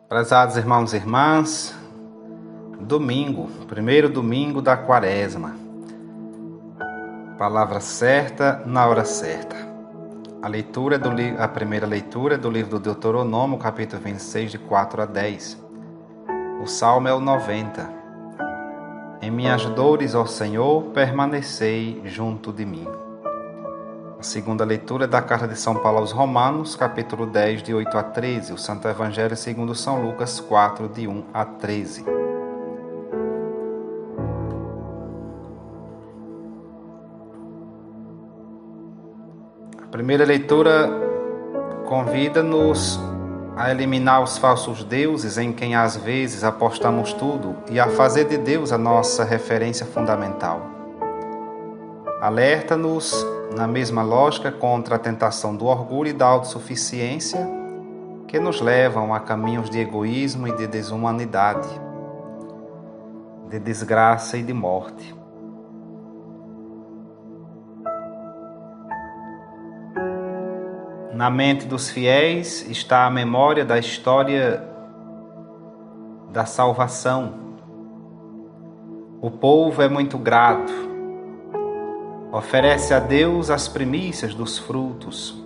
Prezados irmãos e irmãs, domingo, primeiro domingo da Quaresma. Palavra certa na hora certa. A primeira leitura do livro do Deuteronômio, capítulo 26, de 4 a 10. O salmo é o 90. Em minhas dores, ó Senhor, permanecei junto de mim. A segunda leitura é da carta de São Paulo aos Romanos, capítulo 10, de 8 a 13. O Santo Evangelho segundo São Lucas 4, de 1 a 13. A primeira leitura convida-nos a eliminar os falsos deuses em quem às vezes apostamos tudo e a fazer de Deus a nossa referência fundamental. Alerta-nos, na mesma lógica, contra a tentação do orgulho e da autossuficiência que nos levam a caminhos de egoísmo e de desumanidade, de desgraça e de morte. Na mente dos fiéis está a memória da história da salvação. O povo é muito grato. Oferece a Deus as primícias dos frutos.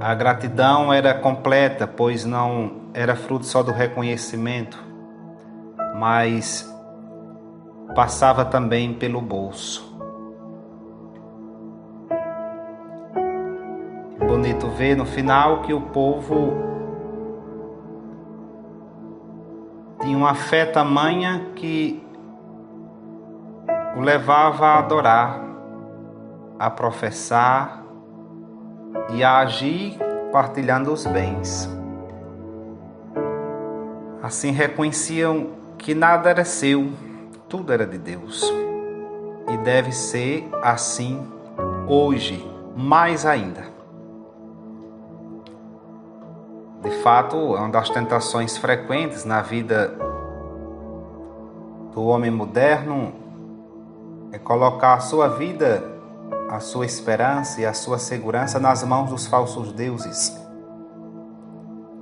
A gratidão era completa, pois não era fruto só do reconhecimento, mas passava também pelo bolso. Bonito ver no final que o povo tinha uma fé tamanha que o levava a adorar, a professar e a agir partilhando os bens. Assim reconheciam que nada era seu, tudo era de Deus. E deve ser assim hoje, mais ainda. De fato, é uma das tentações frequentes na vida do homem moderno é colocar a sua vida, a sua esperança e a sua segurança nas mãos dos falsos deuses.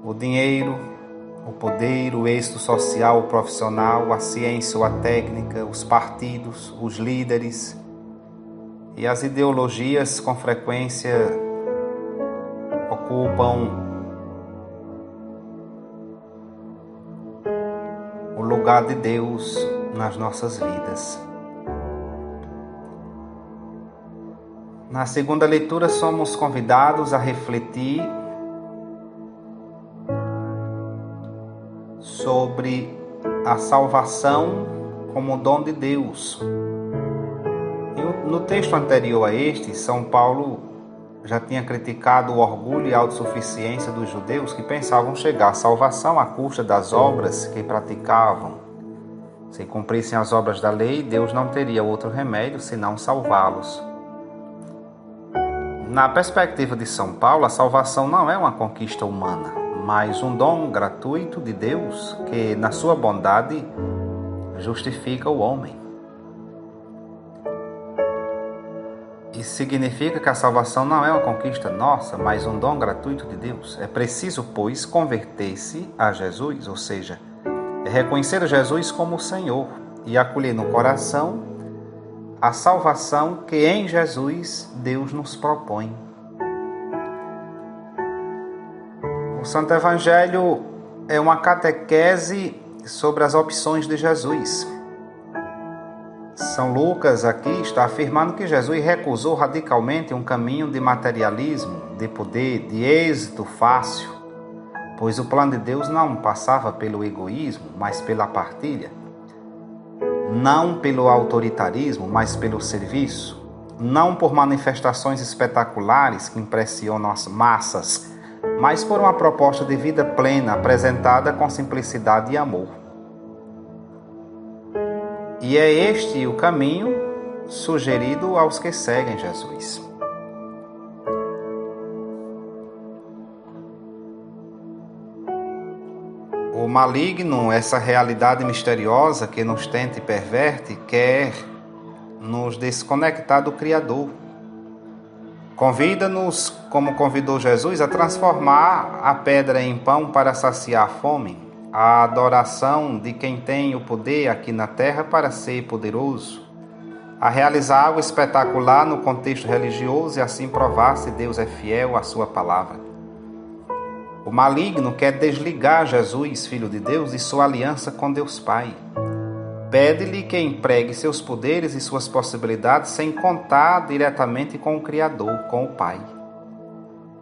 O dinheiro, o poder, o êxito social, o profissional, a ciência ou a técnica, os partidos, os líderes e as ideologias com frequência ocupam o lugar de Deus nas nossas vidas. Na segunda leitura somos convidados a refletir sobre a salvação como dom de Deus. No texto anterior a este, São Paulo já tinha criticado o orgulho e a autossuficiência dos judeus que pensavam chegar à salvação à custa das obras que praticavam. Se cumprissem as obras da lei, Deus não teria outro remédio senão salvá-los. Na perspectiva de São Paulo, a salvação não é uma conquista humana, mas um dom gratuito de Deus que, na sua bondade, justifica o homem. Isso significa que a salvação não é uma conquista nossa, mas um dom gratuito de Deus. É preciso, pois, converter-se a Jesus, ou seja, é reconhecer Jesus como o Senhor e acolher no coração a salvação que em Jesus Deus nos propõe. O Santo Evangelho é uma catequese sobre as opções de Jesus. São Lucas aqui está afirmando que Jesus recusou radicalmente um caminho de materialismo, de poder, de êxito fácil, pois o plano de Deus não passava pelo egoísmo, mas pela partilha. Não pelo autoritarismo, mas pelo serviço. Não por manifestações espetaculares que impressionam as massas, mas por uma proposta de vida plena apresentada com simplicidade e amor. E é este o caminho sugerido aos que seguem Jesus. O maligno, essa realidade misteriosa que nos tenta e perverte, quer nos desconectar do Criador, Convida-nos, como convidou Jesus, a transformar a pedra em pão para saciar a fome, a adoração de quem tem o poder aqui na terra para ser poderoso, a realizar algo espetacular no contexto religioso e assim provar se Deus é fiel à sua palavra. O maligno quer desligar Jesus, Filho de Deus, de sua aliança com Deus Pai. Pede-lhe que empregue seus poderes e suas possibilidades sem contar diretamente com o Criador, com o Pai.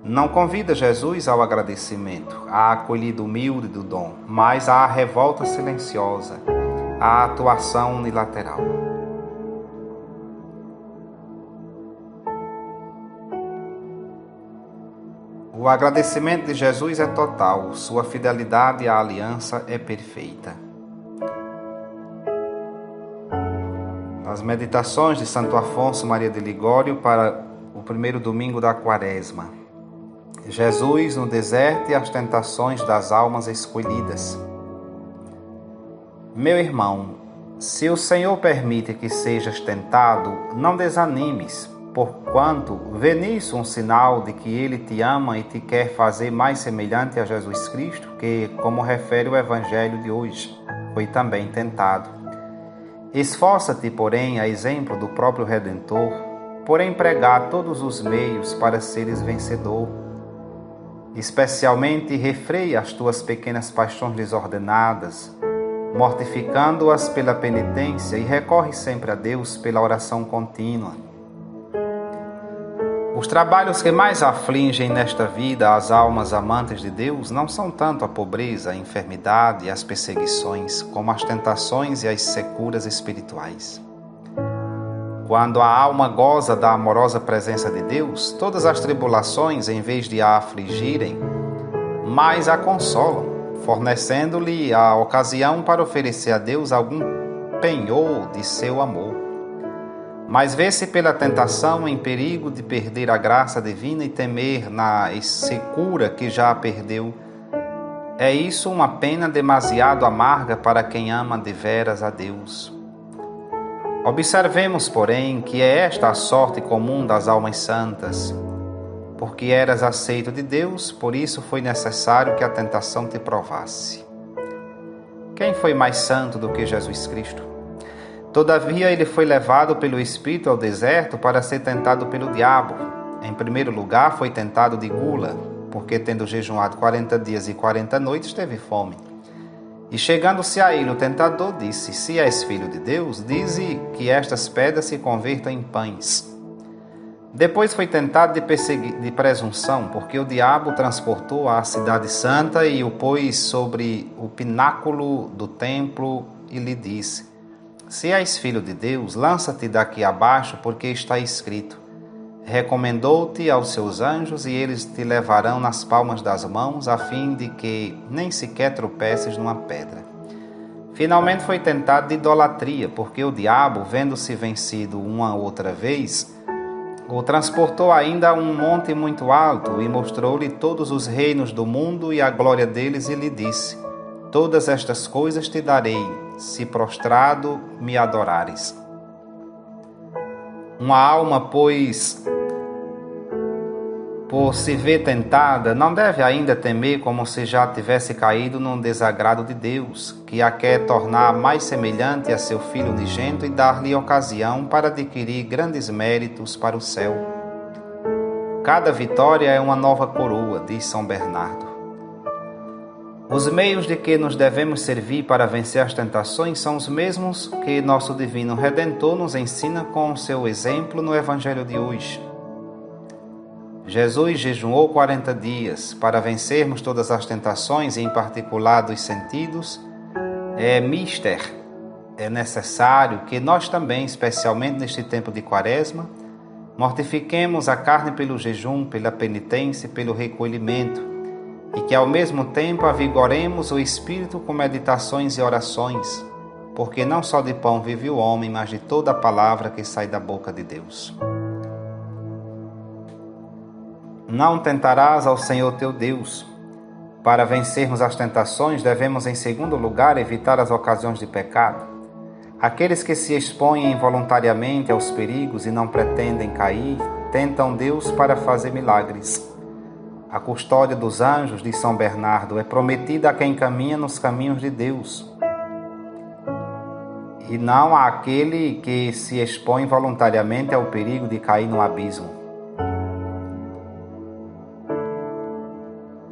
Não convida Jesus ao agradecimento, à acolhida humilde do dom, mas à revolta silenciosa, à atuação unilateral. O agradecimento de Jesus é total, sua fidelidade à aliança é perfeita. As meditações de Santo Afonso Maria de Ligório para o primeiro domingo da Quaresma. Jesus no deserto e as tentações das almas escolhidas. Meu irmão, se o Senhor permite que sejas tentado, não desanimes, porquanto vê nisso um sinal de que Ele te ama e te quer fazer mais semelhante a Jesus Cristo, que, como refere o Evangelho de hoje, foi também tentado. Esforça-te, porém, a exemplo do próprio Redentor, por empregar todos os meios para seres vencedor. Especialmente refreia as tuas pequenas paixões desordenadas, mortificando-as pela penitência, e recorre sempre a Deus pela oração contínua. Os trabalhos que mais afligem nesta vida as almas amantes de Deus não são tanto a pobreza, a enfermidade e as perseguições, como as tentações e as securas espirituais. Quando a alma goza da amorosa presença de Deus, todas as tribulações, em vez de a afligirem, mais a consolam, fornecendo-lhe a ocasião para oferecer a Deus algum penhor de seu amor. Mas vê-se pela tentação em perigo de perder a graça divina e temer na secura que já a perdeu. É isso uma pena demasiado amarga para quem ama deveras a Deus. Observemos, porém, que é esta a sorte comum das almas santas. Porque eras aceito de Deus, por isso foi necessário que a tentação te provasse. Quem foi mais santo do que Jesus Cristo? Todavia, ele foi levado pelo Espírito ao deserto para ser tentado pelo diabo. Em primeiro lugar, foi tentado de gula, porque tendo jejuado 40 dias e 40 noites, teve fome. E chegando-se a ele, o tentador disse: Se és filho de Deus, dize que estas pedras se convertam em pães. Depois foi tentado de presunção, porque o diabo transportou à cidade santa e o pôs sobre o pináculo do templo e lhe disse: Se és filho de Deus, lança-te daqui abaixo, porque está escrito: Recomendou-te aos seus anjos e eles te levarão nas palmas das mãos, a fim de que nem sequer tropeces numa pedra. Finalmente foi tentado de idolatria, porque o diabo, vendo-se vencido uma outra vez, o transportou ainda a um monte muito alto e mostrou-lhe todos os reinos do mundo e a glória deles e lhe disse: Todas estas coisas te darei, se prostrado me adorares. Uma alma, pois, por se ver tentada, não deve ainda temer como se já tivesse caído num desagrado de Deus, que a quer tornar mais semelhante a seu Filho unigênito e dar-lhe ocasião para adquirir grandes méritos para o céu. Cada vitória é uma nova coroa, diz São Bernardo. Os meios de que nos devemos servir para vencer as tentações são os mesmos que nosso Divino Redentor nos ensina com o seu exemplo no Evangelho de hoje. Jesus jejuou 40 dias para vencermos todas as tentações, e em particular dos sentidos. É necessário que nós também, especialmente neste tempo de Quaresma, mortifiquemos a carne pelo jejum, pela penitência e pelo recolhimento, e que ao mesmo tempo avigoremos o espírito com meditações e orações, porque não só de pão vive o homem, mas de toda a palavra que sai da boca de Deus. Não tentarás ao Senhor teu Deus. Para vencermos as tentações, devemos, em segundo lugar, evitar as ocasiões de pecado. Aqueles que se expõem involuntariamente aos perigos e não pretendem cair, tentam Deus para fazer milagres. A custódia dos anjos de São Bernardo é prometida a quem caminha nos caminhos de Deus, e não àquele que se expõe voluntariamente ao perigo de cair no abismo.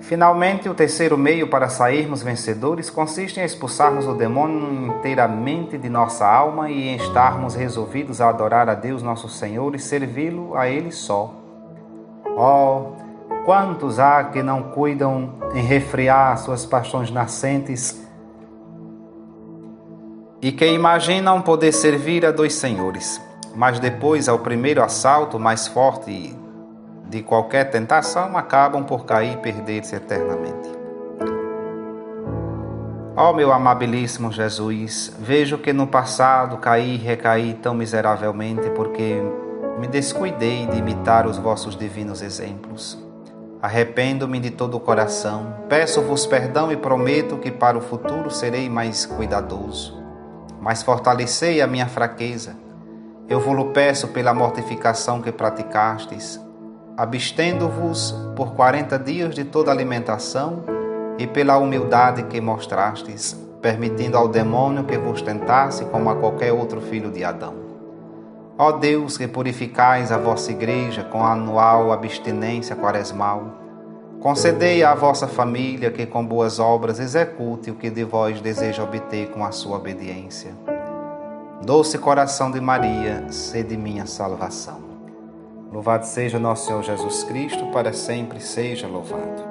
Finalmente, o terceiro meio para sairmos vencedores consiste em expulsarmos o demônio inteiramente de nossa alma e em estarmos resolvidos a adorar a Deus nosso Senhor e servi-lo a Ele só. Oh, quantos há que não cuidam em refrear suas paixões nascentes e que imaginam poder servir a dois senhores, mas depois, ao primeiro assalto mais forte de qualquer tentação, acabam por cair e perder-se eternamente. Ó meu amabilíssimo Jesus, vejo que no passado caí e recaí tão miseravelmente porque me descuidei de imitar os vossos divinos exemplos. Arrependo-me de todo o coração, peço-vos perdão e prometo que para o futuro serei mais cuidadoso. Mas fortalecei a minha fraqueza. Eu vos peço pela mortificação que praticastes, abstendo-vos por 40 dias de toda alimentação e pela humildade que mostrastes, permitindo ao demônio que vos tentasse como a qualquer outro filho de Adão. Ó Deus, que purificais a vossa igreja com a anual abstinência quaresmal, concedei à vossa família que com boas obras execute o que de vós deseja obter com a sua obediência. Doce coração de Maria, sede minha salvação. Louvado seja nosso Senhor Jesus Cristo, para sempre seja louvado.